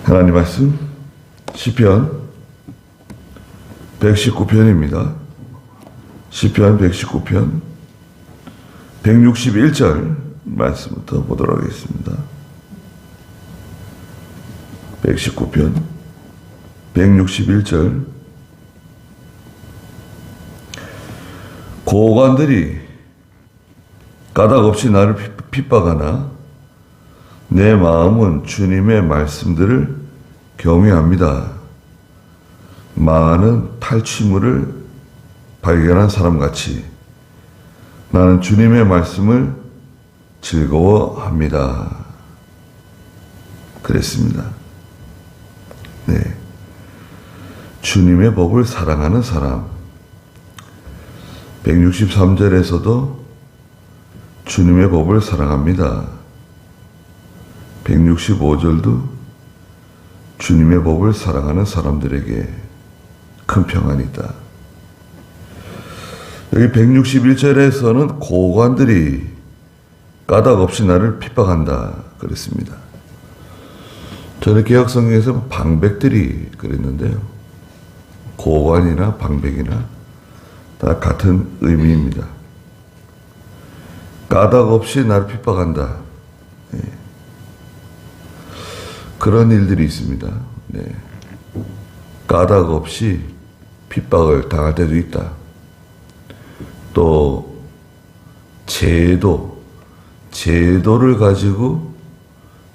하나님 말씀 시편 119편입니다. 시편 119편 161절 말씀부터 보도록 하겠습니다. 119편 161절 고관들이 까닭없이 나를 핍박하나 내 마음은 주님의 말씀들을 경외합니다. 많은 탈취물을 발견한 사람같이 나는 주님의 말씀을 즐거워합니다. 그랬습니다. 네, 주님의 법을 사랑하는 사람. 163절에서도 주님의 법을 사랑합니다. 165절도 주님의 법을 사랑하는 사람들에게 큰 평안이 있다. 여기 161절에서는 고관들이 까닭없이 나를 핍박한다 그랬습니다. 저는 개혁성경에서 방백들이 그랬는데요. 고관이나 방백이나 다 같은 의미입니다. 까닭없이 나를 핍박한다. 네. 그런 일들이 있습니다. 네. 까닭없이 핍박을 당할 때도 있다. 또 제도를 가지고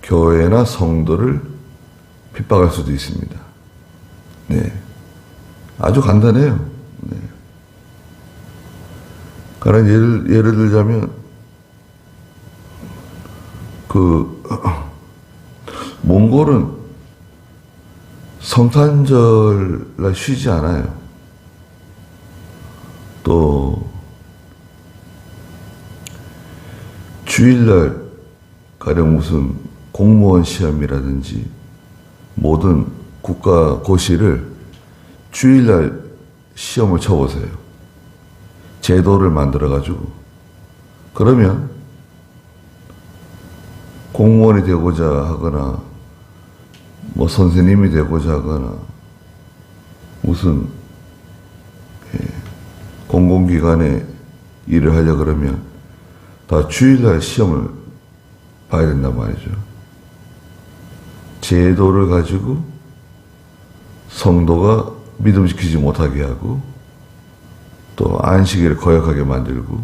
교회나 성도를 핍박할 수도 있습니다. 네. 아주 간단해요. 네. 그런 예를 들자면 몽골은 성탄절날 쉬지 않아요. 또 주일날 가령 무슨 공무원 시험이라든지 모든 국가 고시를 주일날 시험을 쳐보세요. 제도를 만들어가지고. 그러면 공무원이 되고자 하거나 뭐 선생님이 되고자 하거나 무슨 공공기관에 일을 하려 그러면 다 주일날 시험을 봐야 된단 말이죠. 제도를 가지고 성도가 믿음 지키지 못하게 하고 또 안식일을 거역하게 만들고,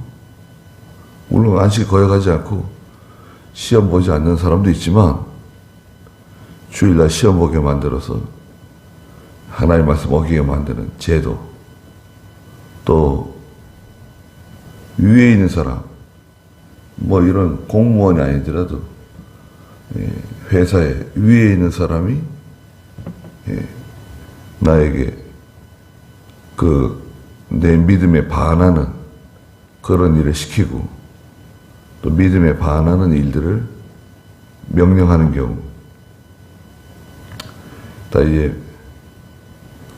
물론 안식일 거역하지 않고 시험 보지 않는 사람도 있지만 주일날 시험 보게 만들어서 하나님 말씀 어기게 만드는 제도, 또 위에 있는 사람, 뭐 이런 공무원이 아니더라도 회사에 위에 있는 사람이 나에게 내 믿음에 반하는 그런 일을 시키고 또 믿음에 반하는 일들을 명령하는 경우, 다 이제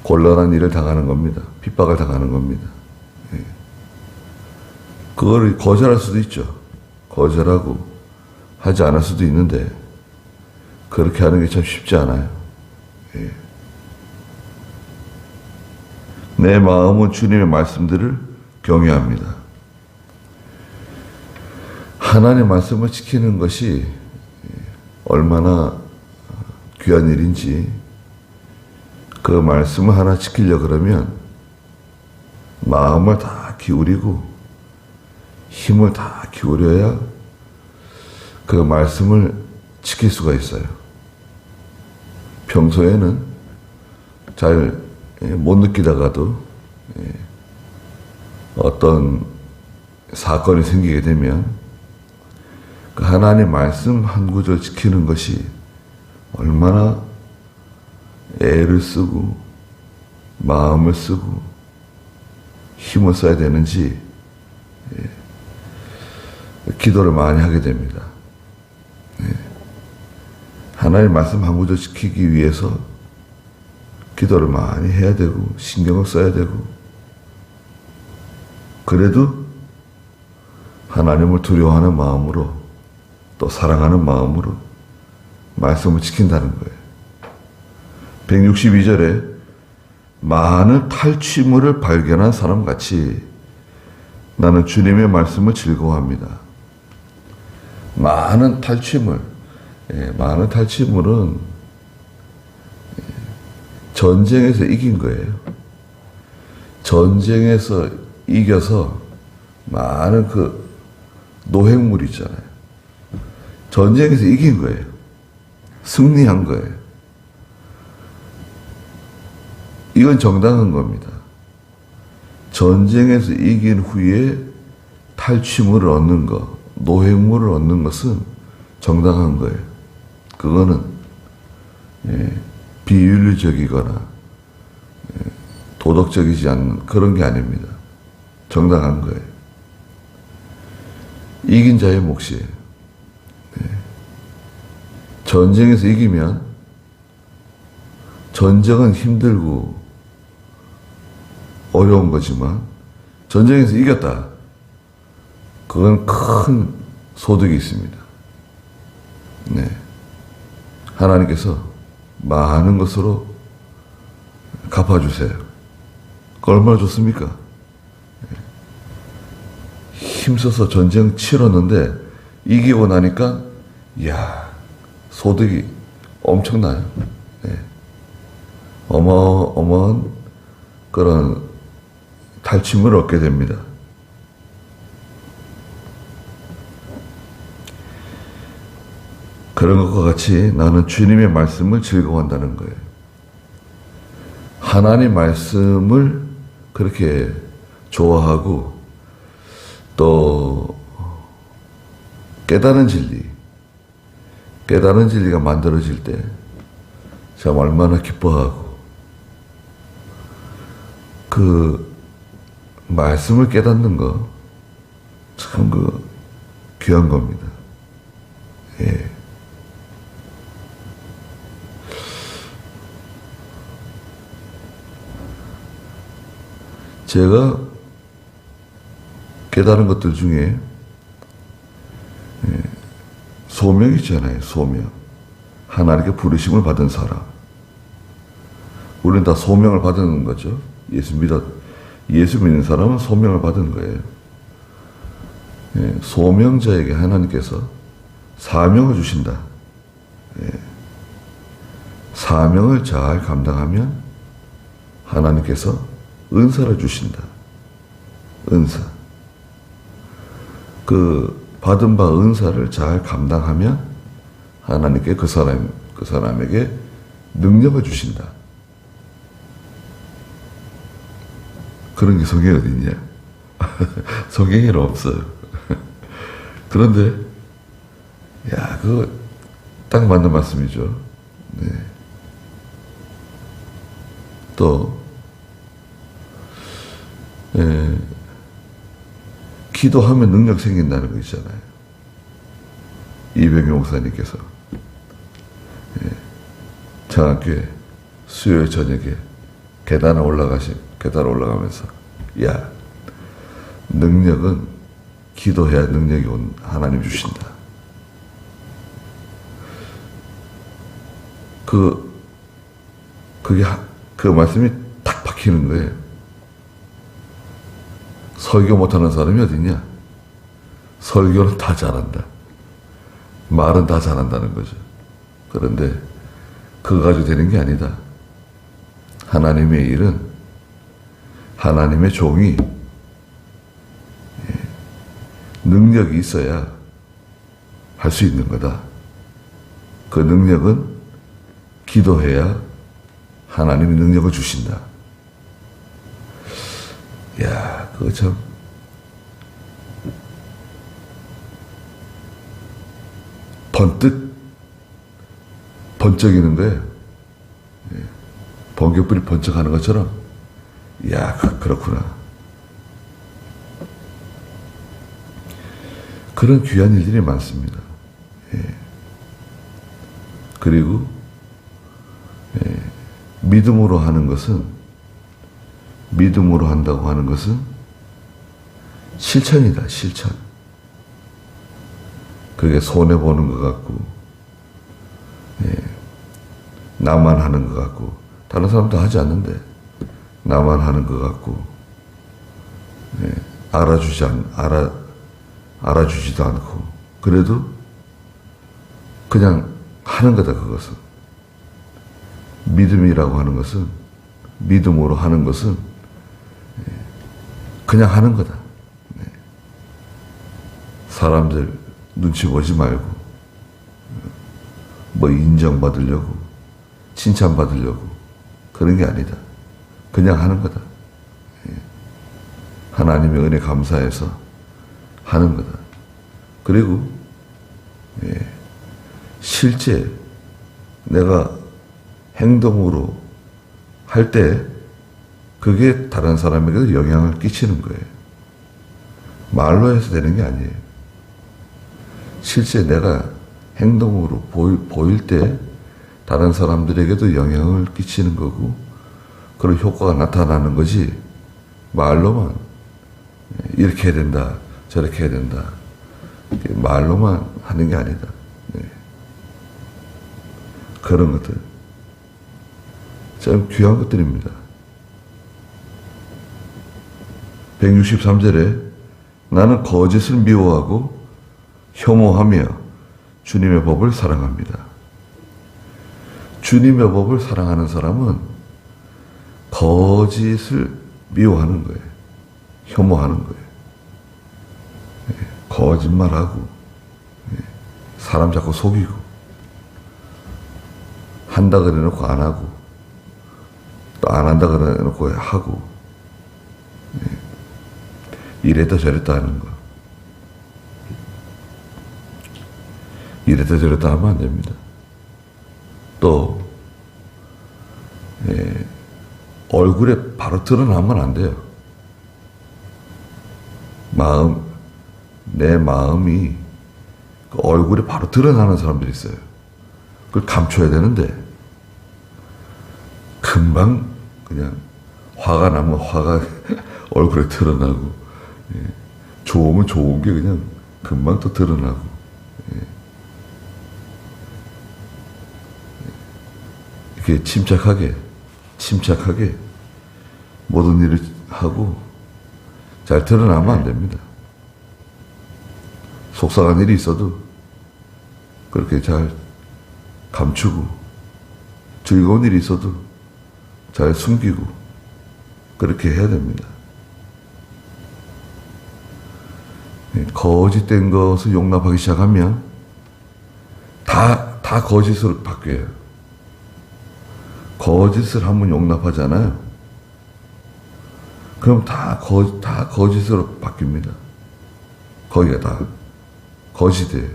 곤란한 일을 당하는 겁니다. 핍박을 당하는 겁니다. 그걸 거절할 수도 있죠. 거절하고 하지 않을 수도 있는데 그렇게 하는 게 참 쉽지 않아요. 내 마음은 주님의 말씀들을 경외합니다. 하나님의 말씀을 지키는 것이 얼마나 귀한 일인지, 그 말씀을 하나 지키려고 그러면 마음을 다 기울이고 힘을 다 기울여야 그 말씀을 지킬 수가 있어요. 평소에는 잘 못 느끼다가도 어떤 사건이 생기게 되면 그 하나님 말씀 한 구절 지키는 것이 얼마나 애를 쓰고 마음을 쓰고 힘을 써야 되는지 기도를 많이 하게 됩니다. 하나님 말씀 한 구절 지키기 위해서 기도를 많이 해야 되고 신경을 써야 되고, 그래도 하나님을 두려워하는 마음으로 또 사랑하는 마음으로 말씀을 지킨다는 거예요. 162절에 많은 탈취물을 발견한 사람같이 나는 주님의 말씀을 즐거워합니다. 많은 탈취물, 많은 탈취물은 전쟁에서 이긴 거예요. 전쟁에서 이겨서 많은 그 노획물 있잖아요. 전쟁에서 이긴 거예요. 승리한 거예요. 이건 정당한 겁니다. 전쟁에서 이긴 후에 탈취물을 얻는 것, 노획물을 얻는 것은 정당한 거예요. 그거는 비윤리적이거나 도덕적이지 않는 그런 게 아닙니다. 정당한 거예요. 이긴 자의 몫이에요. 전쟁에서 이기면 전쟁은 힘들고 어려운 거지만 전쟁에서 이겼다. 그건 큰 소득이 있습니다. 네. 하나님께서 많은 것으로 갚아주세요. 그 얼마나 좋습니까? 힘써서 전쟁 치렀는데 이기고 나니까 이야 소득이 엄청나요. 네. 어마어마한 그런 탈취물을 얻게 됩니다. 그런 것과 같이 나는 주님의 말씀을 즐거워한다는 거예요. 하나님 말씀을 그렇게 좋아하고 또 깨달은 진리가 만들어질 때 참 얼마나 기뻐하고 그 말씀을 깨닫는 거 참 그 귀한 겁니다. 예. 제가 깨달은 것들 중에 소명 있잖아요. 소명. 하나님께 부르심을 받은 사람. 우리는 다 소명을 받은 거죠. 예수 믿는 사람은 소명을 받은 거예요. 소명자에게 하나님께서 사명을 주신다. 사명을 잘 감당하면 하나님께서 은사를 주신다. 은사. 그 받은 바 은사를 잘 감당하면 하나님께 그 사람에게 능력을 주신다. 그런 게 성경에 어디 있냐? 성경에는 없어요. 그런데 야, 그거 딱 맞는 말씀이죠. 네. 또 기도하면 능력 생긴다는 거 있잖아요. 이병희 목사님께서 장학교회 수요일 저녁에 계단 올라가면서 야, 능력은 기도해야 능력이 하나님 주신다. 그 말씀이 딱 박히는 거예요. 설교 못하는 사람이 어딨냐? 설교는 다 잘한다. 말은 다 잘한다는 거죠. 그런데 그거 가지고 되는 게 아니다. 하나님의 일은 하나님의 종이 능력이 있어야 할 수 있는 거다. 그 능력은 기도해야 하나님이 능력을 주신다. 야, 그거 참 번쩍이는 거예요. 번개불이 번쩍하는 것처럼 야, 그렇구나. 그런 귀한 일들이 많습니다. 그리고 믿음으로 한다고 하는 것은 실천이다. 실천. 그게 손해보는 것 같고 나만 하는 것 같고, 다른 사람도 하지 않는데 나만 하는 것 같고, 예, 알아주지도 않고, 그래도 그냥 하는 거다. 그것은 믿음이라고 하는 것은, 믿음으로 하는 것은 그냥 하는 거다. 사람들 눈치 보지 말고, 뭐 인정받으려고, 칭찬받으려고 그런 게 아니다. 그냥 하는 거다. 하나님의 은혜 감사해서 하는 거다. 그리고 실제 내가 행동으로 할 때 그게 다른 사람에게도 영향을 끼치는 거예요. 말로 해서 되는 게 아니에요. 실제 내가 행동으로 보일 때 다른 사람들에게도 영향을 끼치는 거고, 그런 효과가 나타나는 거지, 말로만 이렇게 해야 된다, 저렇게 해야 된다, 말로만 하는 게 아니다. 그런 것들 참 귀한 것들입니다. 163절에 나는 거짓을 미워하고 혐오하며 주님의 법을 사랑합니다. 주님의 법을 사랑하는 사람은 거짓을 미워하는 거예요. 혐오하는 거예요. 거짓말하고, 사람 자꾸 속이고, 한다 그래 놓고 안 하고, 또 안 한다 그래 놓고 하고, 이랬다 저랬다 하는 거. 이랬다 저랬다 하면 안 됩니다. 또 얼굴에 바로 드러나면 안 돼요. 내 마음이 그 얼굴에 바로 드러나는 사람들이 있어요. 그걸 감춰야 되는데 금방 그냥 화가 나면 화가 얼굴에 드러나고, 좋으면 좋은 게 그냥 금방 또 드러나고, 이렇게 침착하게 모든 일을 하고 잘 드러나면 안 됩니다. 속상한 일이 있어도 그렇게 잘 감추고, 즐거운 일이 있어도 잘 숨기고, 그렇게 해야 됩니다. 거짓된 것을 용납하기 시작하면 다 거짓으로 바뀌어요. 거짓을 한번 용납하잖아요. 그럼 다 거짓으로 바뀝니다. 거기가 다 거짓이에요.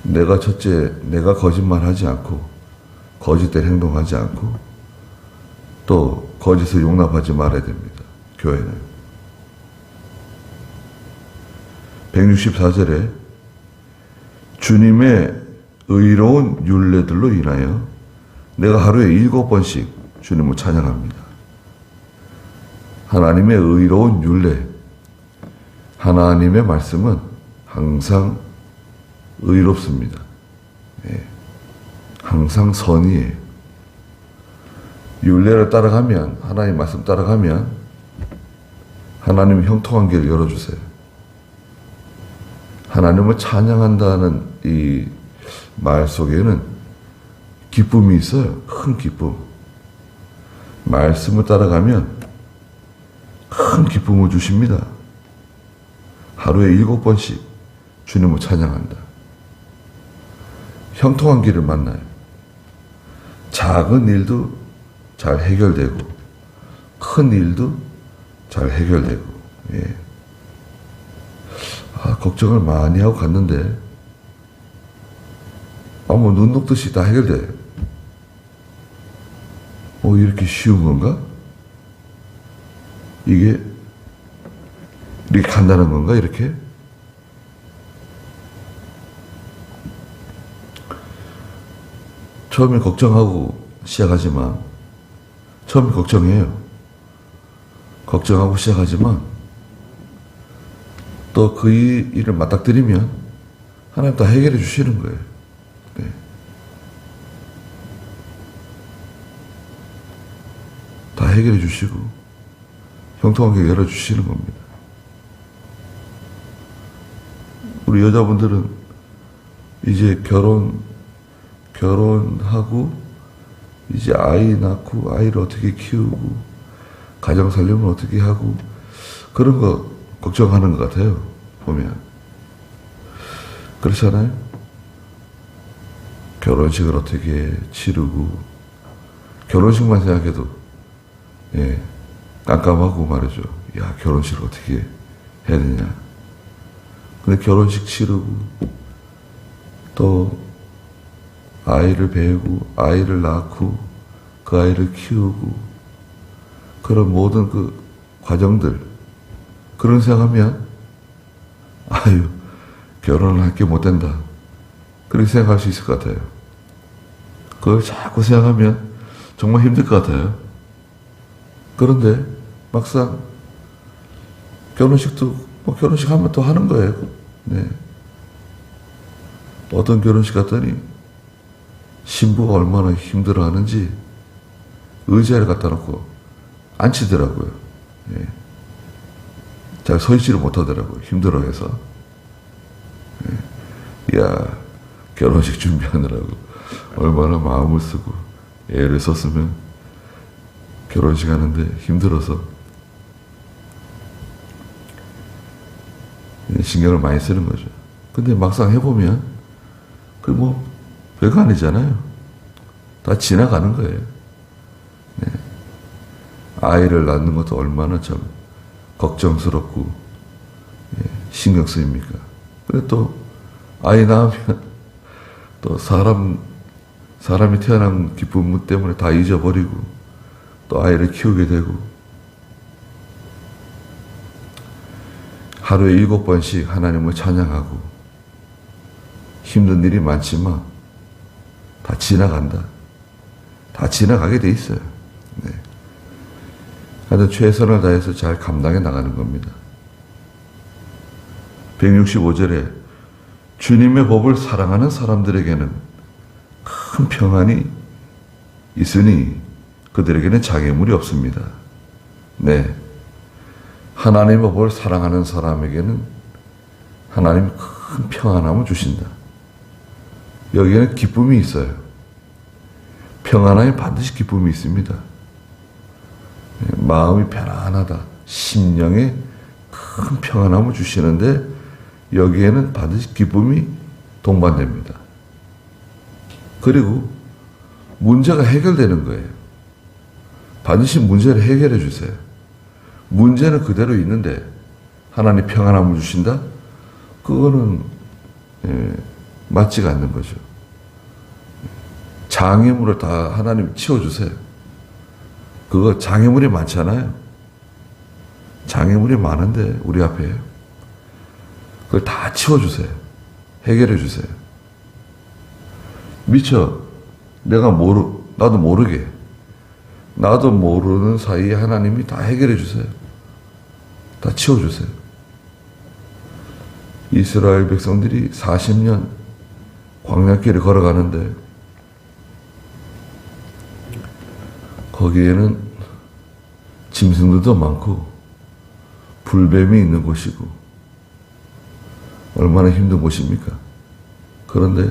내가 거짓말하지 않고, 거짓된 행동하지 않고, 또 거짓을 용납하지 말아야 됩니다. 교회는. 164절에 주님의 의로운 율례들로 인하여 내가 하루에 7번씩 주님을 찬양합니다. 하나님의 의로운 율례, 하나님의 말씀은 항상 의롭습니다. 항상 선이에요. 율례를 따라가면, 하나님 말씀 따라가면 하나님의 형통한 길을 열어주세요. 하나님을 찬양한다는 이 말 속에는 기쁨이 있어요. 큰 기쁨. 말씀을 따라가면 큰 기쁨을 주십니다. 하루에 7번씩 주님을 찬양한다. 형통한 길을 만나요. 작은 일도 잘 해결되고, 큰 일도 잘 해결되고, 걱정을 많이 하고 갔는데, 뭐 눈 녹듯이 다 해결돼. 이렇게 쉬운 건가? 이게 이렇게 간단한 건가? 이렇게? 처음에 걱정하고 시작하지만, 처음에 걱정해요. 걱정하고 시작하지만, 또 그 일을 맞닥뜨리면 하나님 다 해결해 주시는 거예요. 네. 다 해결해 주시고 형통하게 열어주시는 겁니다. 우리 여자분들은 이제 결혼하고 이제 아이 낳고 아이를 어떻게 키우고 가정 살림을 어떻게 하고 그런 거 걱정하는 것 같아요. 보면 그렇잖아요. 결혼식을 어떻게 치르고 결혼식만 생각해도 깜깜하고 말이죠. 야, 결혼식을 어떻게 해야 되냐. 근데 결혼식 치르고 또 아이를 배우고 아이를 낳고 그 아이를 키우고 그런 모든 그 과정들 그런 생각하면 아유 결혼을 할 게 못 된다 그렇게 생각할 수 있을 것 같아요. 그걸 자꾸 생각하면 정말 힘들 것 같아요. 그런데 막상 결혼식도 뭐 결혼식 하면 또 하는 거예요. 네. 어떤 결혼식 갔더니 신부가 얼마나 힘들어하는지 의자를 갖다 놓고 앉히더라고요. 예. 잘 서 있지를 못하더라고요. 힘들어해서. 예. 야, 결혼식 준비하느라고 얼마나 마음을 쓰고 애를 썼으면 결혼식 하는데 힘들어서 신경을 많이 쓰는 거죠. 근데 막상 해보면 그 뭐 별거 아니잖아요. 다 지나가는 거예요. 네. 아이를 낳는 것도 얼마나 참 걱정스럽고 신경 쓰입니까. 근데 또 아이 낳으면 또 사람이 태어난 기쁨 때문에 다 잊어버리고 또 아이를 키우게 되고 하루에 7번씩 하나님을 찬양하고 힘든 일이 많지만 다 지나간다. 다 지나가게 돼 있어요. 네. 하여튼 최선을 다해서 잘 감당해 나가는 겁니다. 165절에 주님의 법을 사랑하는 사람들에게는 큰 평안이 있으니 그들에게는 장애물이 없습니다. 네. 하나님의 법을 사랑하는 사람에게는 하나님이 큰 평안함을 주신다. 여기에는 기쁨이 있어요. 평안함이 반드시 기쁨이 있습니다. 마음이 편안하다. 심령에 큰 평안함을 주시는데 여기에는 반드시 기쁨이 동반됩니다. 그리고 문제가 해결되는 거예요. 반드시 문제를 해결해 주세요. 문제는 그대로 있는데 하나님 평안함을 주신다? 그거는 맞지가 않는 거죠. 장애물을 다 하나님 치워주세요. 그거 장애물이 많잖아요. 장애물이 많은데 우리 앞에 그걸 다 치워주세요. 해결해 주세요. 미처 나도 모르게 나도 모르는 사이에 하나님이 다 해결해 주세요. 다 치워주세요. 이스라엘 백성들이 40년 광야길을 걸어가는데 거기에는 짐승들도 많고 불뱀이 있는 곳이고 얼마나 힘든 곳입니까? 그런데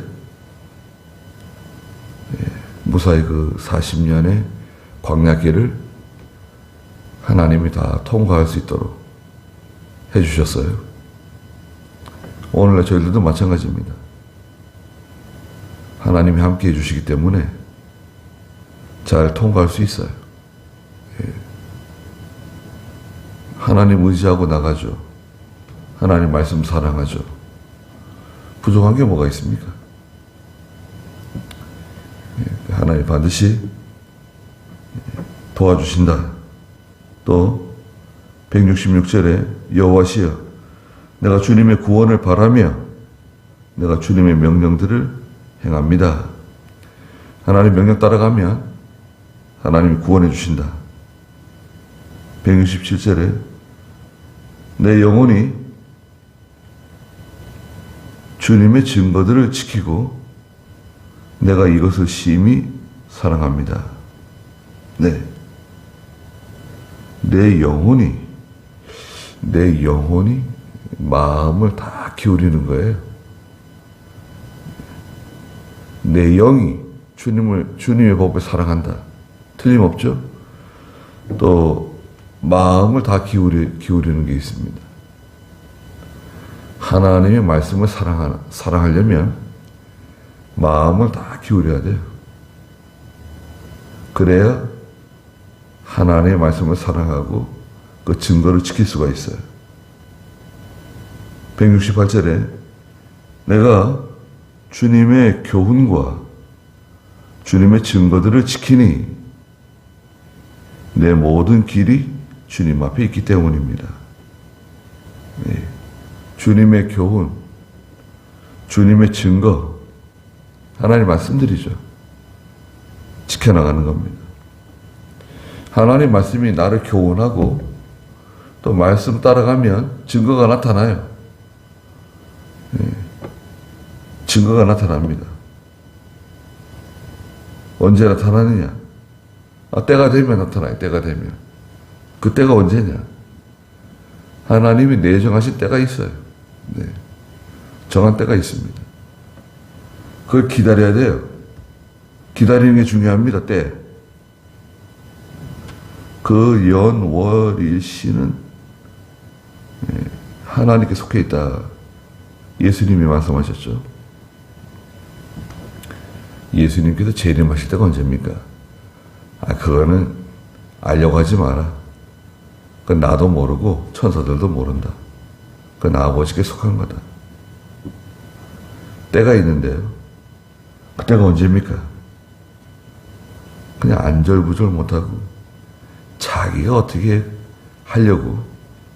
무사히 그 40년의 광야길을 하나님이 다 통과할 수 있도록 해주셨어요. 오늘날 저희들도 마찬가지입니다. 하나님이 함께 해주시기 때문에 잘 통과할 수 있어요. 하나님 의지하고 나가죠. 하나님 말씀 사랑하죠. 부족한 게 뭐가 있습니까? 하나님 반드시 도와주신다. 또 166절에 여호와시여 내가 주님의 구원을 바라며 내가 주님의 명령들을 행합니다. 하나님 명령 따라가면 하나님이 구원해 주신다. 167절에 내 영혼이 주님의 증거들을 지키고 내가 이것을 심히 사랑합니다. 네. 내 영혼이 마음을 다 기울이는 거예요. 내 영이 주님의 법을 사랑한다. 틀림없죠? 또 마음을 다 기울이는 게 있습니다. 하나님의 말씀을 사랑하려면 마음을 다 기울여야 돼요. 그래야 하나님의 말씀을 사랑하고 그 증거를 지킬 수가 있어요. 168절에 내가 주님의 교훈과 주님의 증거들을 지키니 내 모든 길이 주님 앞에 있기 때문입니다. 네. 주님의 교훈, 주님의 증거, 하나님 말씀드리죠. 지켜나가는 겁니다. 하나님 말씀이 나를 교훈하고 또 말씀 따라가면 증거가 나타나요. 네. 증거가 나타납니다. 언제 나타나느냐? 때가 되면 나타나요. 때가 되면. 그 때가 언제냐? 하나님이 내정하신 때가 있어요. 네. 정한 때가 있습니다. 그걸 기다려야 돼요. 기다리는 게 중요합니다. 때. 그 연, 월, 일, 시는 하나님께 속해 있다. 예수님이 말씀하셨죠. 예수님께서 재림하실 때가 언제입니까? 그거는 알려고 하지 마라. 그건 나도 모르고 천사들도 모른다. 그건 나 아버지께 속한 거다. 때가 있는데요. 그때가 언제입니까? 그냥 안절부절 못하고 자기가 어떻게 하려고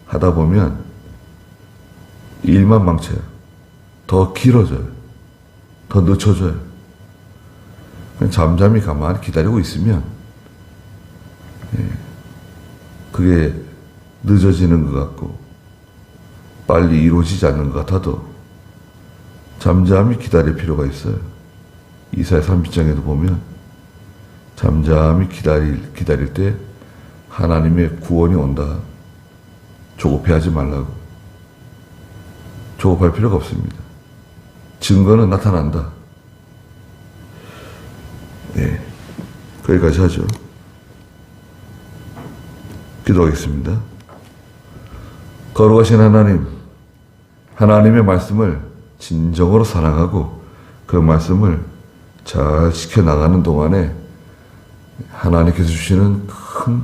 하다 보면 일만 망쳐요. 더 길어져요. 더 늦춰져요. 그냥 잠잠히 가만히 기다리고 있으면 그게 늦어지는 것 같고 빨리 이루어지지 않는 것 같아도 잠잠히 기다릴 필요가 있어요. 이사야 30장에도 보면 잠잠히 기다릴 때 하나님의 구원이 온다. 조급해하지 말라고. 조급할 필요가 없습니다. 증거는 나타난다. 네, 거기까지 하죠. 기도하겠습니다. 거룩하신 하나님, 하나님의 말씀을 진정으로 사랑하고 그 말씀을 잘 지켜나가는 동안에 하나님께서 주시는 큰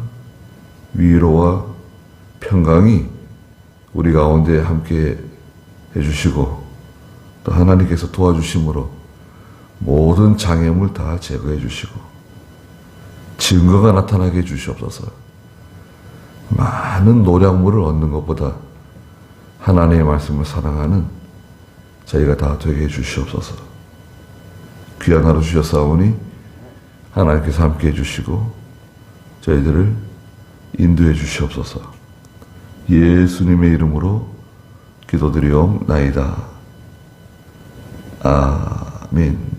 위로와 평강이 우리 가운데 함께 해주시고 또 하나님께서 도와주심으로 모든 장애물 다 제거해 주시고 증거가 나타나게 해 주시옵소서. 많은 노량물을 얻는 것보다 하나님의 말씀을 사랑하는 저희가 다 되게 해 주시옵소서. 귀한 하루 주셨사오니 하나님께서 함께 해주시고 저희들을 인도해 주시옵소서. 예수님의 이름으로 기도드리옵나이다. 아멘.